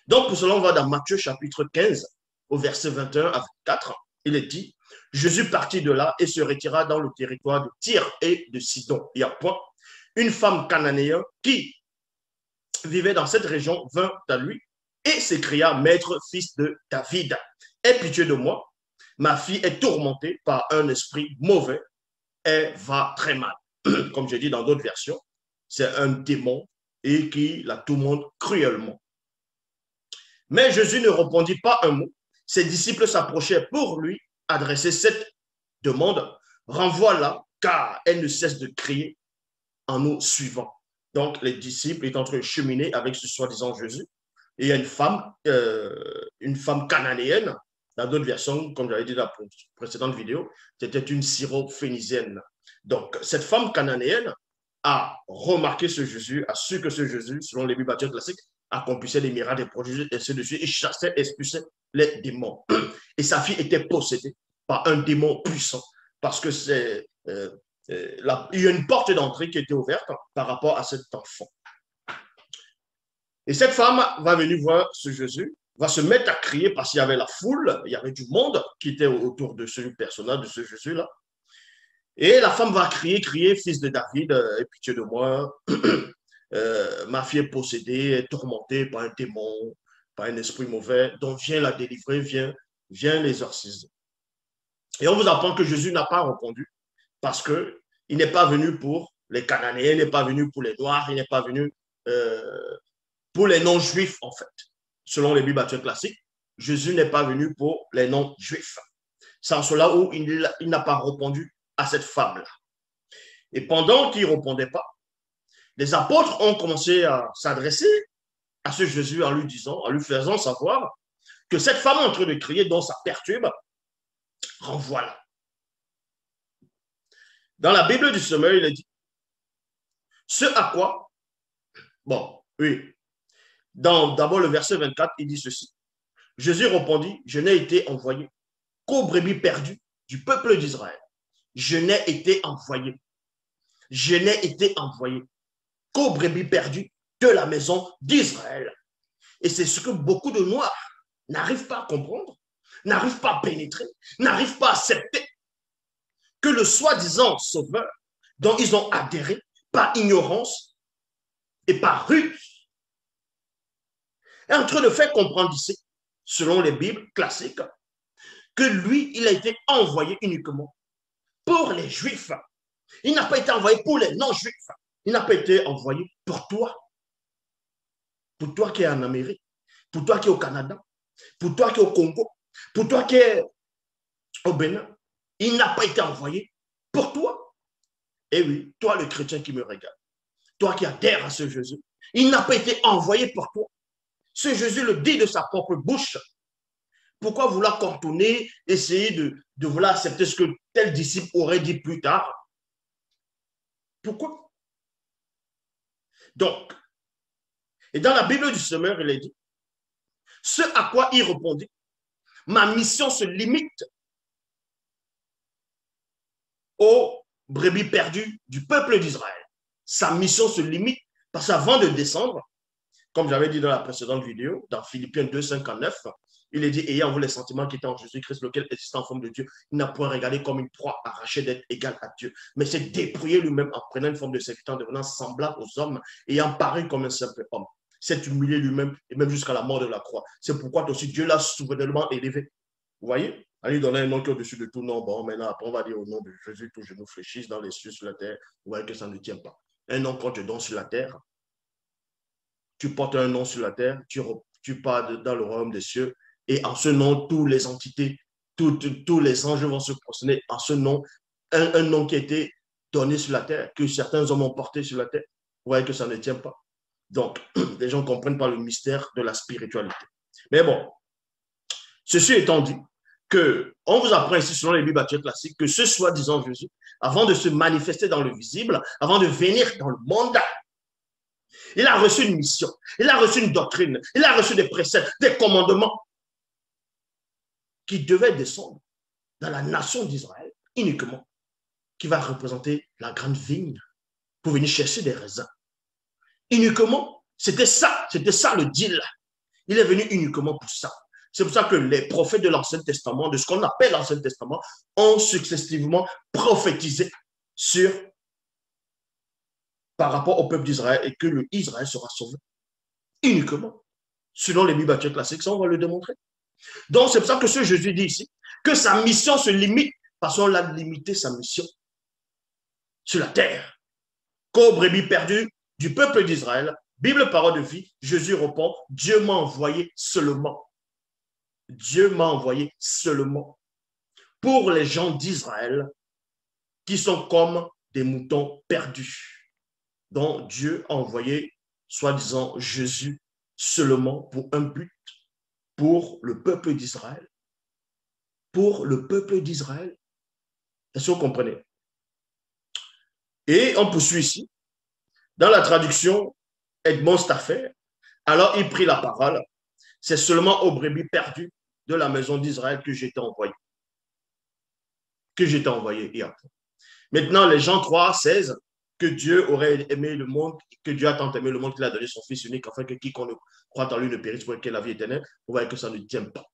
Donc, pour cela, on va dans Matthieu chapitre 15, au verset 21 à 24. Il est dit, Jésus partit de là et se retira dans le territoire de Tyr et de Sidon. Et à point, une femme cananéenne qui vivait dans cette région vint à lui et s'écria, Maître, fils de David, aie pitié de moi. Ma fille est tourmentée par un esprit mauvais. Elle va très mal. Comme je dis dans d'autres versions, c'est un démon et qui la tourmente cruellement. Mais Jésus ne répondit pas un mot. Ses disciples s'approchaient pour lui adresser cette demande. Renvoie-la, car elle ne cesse de crier en nous suivant. Donc, les disciples étaient en train de cheminer avec ce soi-disant Jésus. Et il y a une femme cananéenne, dans d'autres versions, comme j'avais dit dans la précédente vidéo, c'était une syrophénicienne. Donc, cette femme cananéenne a remarqué ce Jésus, a su que ce Jésus, selon les Bibles baptistes classiques, accomplissait des miracles, des prodiges, et ainsi de suite, et chassait, expulsait les démons. Et sa fille était possédée par un démon puissant, parce que il y a une porte d'entrée qui était ouverte par rapport à cet enfant. Et cette femme va venir voir ce Jésus, va se mettre à crier parce qu'il y avait la foule, il y avait du monde qui était autour de ce personnage, de ce Jésus-là. Et la femme va crier, fils de David, aie pitié de moi. Ma fille est possédée, est tourmentée par un démon, par un esprit mauvais. Donc viens la délivrer, viens l'exorciser. Et on vous apprend que Jésus n'a pas répondu parce qu'il n'est pas venu pour les Cananéens, il n'est pas venu pour les Noirs, il n'est pas venu pour les non-juifs, en fait. Selon les Bibles baptistes classiques, Jésus n'est pas venu pour les non-juifs. C'est en cela où il n'a pas répondu à cette femme-là. Et pendant qu'il ne répondait pas, les apôtres ont commencé à s'adresser à ce Jésus en lui disant, en lui faisant savoir que cette femme est en train de crier, dont ça perturbe, renvoie-la. Dans la Bible du Semeur, il est dit, ce à quoi, bon, oui, d'abord le verset 24, il dit ceci. Jésus répondit, je n'ai été envoyé qu'aux brebis perdues du peuple d'Israël. Je n'ai été envoyé qu'aux brebis perdues de la maison d'Israël. Et c'est ce que beaucoup de Noirs n'arrivent pas à comprendre, n'arrivent pas à pénétrer, n'arrivent pas à accepter que le soi-disant sauveur dont ils ont adhéré par ignorance et par ruse est en train de faire comprendre ici, selon les Bibles classiques, que lui, il a été envoyé uniquement pour les Juifs. Il n'a pas été envoyé pour les non-Juifs. Il n'a pas été envoyé pour toi qui es en Amérique, pour toi qui es au Canada, pour toi qui es au Congo, pour toi qui es au Bénin. Il n'a pas été envoyé pour toi. Et oui, toi le chrétien qui me regarde, toi qui adhères à ce Jésus, il n'a pas été envoyé pour toi. Ce Jésus le dit de sa propre bouche. Pourquoi vouloir contourner, essayer de vouloir accepter ce que tel disciple aurait dit plus tard? Pourquoi? Donc, et dans la Bible du Semeur, il est dit, ce à quoi il répondit, ma mission se limite aux brebis perdues du peuple d'Israël. Sa mission se limite parce qu'avant de descendre, comme j'avais dit dans la précédente vidéo, dans Philippiens 2, 59, il est dit, ayant vous les sentiments qui étaient en Jésus-Christ, lequel existe en forme de Dieu, il n'a point regardé comme une proie arrachée d'être égal à Dieu, mais s'est dépouillé lui-même en prenant une forme de serviteur, en devenant semblable aux hommes, ayant paru comme un simple homme. S'est humilié lui-même, et même jusqu'à la mort de la croix. C'est pourquoi aussi Dieu l'a souverainement élevé. Vous voyez? À lui donner un nom qui est au-dessus de tout nom. Bon, maintenant, après, on va dire au nom de Jésus, tout genou fléchisse dans les cieux, sur la terre. Vous voyez que ça ne tient pas. Un nom qu'on te donne sur la terre, tu portes un nom sur la terre, tu pars dans le royaume des cieux, et en ce nom, toutes les entités, tous les anges vont se prosterner en ce nom, un nom qui a été donné sur la terre, que certains hommes ont porté sur la terre. Vous voyez que ça ne tient pas. Donc, les gens ne comprennent pas le mystère de la spiritualité. Mais bon, ceci étant dit, on vous apprend ici, selon les Bibles baptistes classiques, que ce soi-disant Jésus, avant de se manifester dans le visible, avant de venir dans le monde, il a reçu une mission, il a reçu une doctrine, il a reçu des préceptes, des commandements qui devaient descendre dans la nation d'Israël uniquement, qui va représenter la grande vigne pour venir chercher des raisins. Uniquement, c'était ça le deal. Il est venu uniquement pour ça. C'est pour ça que les prophètes de l'Ancien Testament, de ce qu'on appelle l'Ancien Testament, ont successivement prophétisé sur, par rapport au peuple d'Israël et que l'Israël sera sauvé uniquement. Selon les Bibles classiques, ça on va le démontrer. Donc c'est pour ça que ce Jésus dit ici que sa mission se limite, parce qu'on l'a limité sa mission sur la terre. Qu'aux brebis perdues du peuple d'Israël, Bible, parole de vie, Jésus répond, Dieu m'a envoyé seulement. Dieu m'a envoyé seulement pour les gens d'Israël qui sont comme des moutons perdus. Donc Dieu a envoyé, soi-disant, Jésus seulement pour un but, pour le peuple d'Israël. Pour le peuple d'Israël. Est-ce que vous comprenez? Et on poursuit ici. Dans la traduction Edmond Stafford, alors il prit la parole. C'est seulement aux brebis perdues de la maison d'Israël que j'étais envoyé. Et après. Maintenant, les Jean 3, 16, que Dieu aurait aimé le monde, que Dieu a tant aimé le monde qu'il a donné son Fils unique, afin que quiconque croit en lui ne périsse pour qu'il ait la vie éternelle. Vous voyez que ça ne tient pas.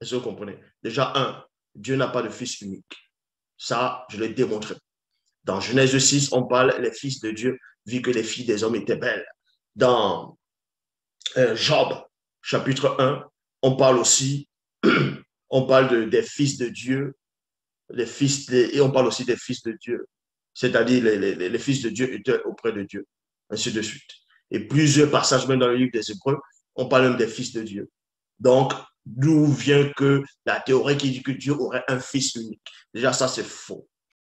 Est-ce que vous comprenez? Déjà, Dieu n'a pas de Fils unique. Ça, je l'ai démontré. Dans Genèse 6, on parle des fils de Dieu, vu que les filles des hommes étaient belles. Dans Job, chapitre 1, on parle aussi, on parle des fils de Dieu, et on parle aussi des fils de Dieu, c'est-à-dire les fils de Dieu étaient auprès de Dieu, ainsi de suite. Et plusieurs passages, même dans le livre des Hébreux, on parle même des fils de Dieu. Donc, d'où vient que la théorie qui dit que Dieu aurait un fils unique? Déjà, ça, c'est faux.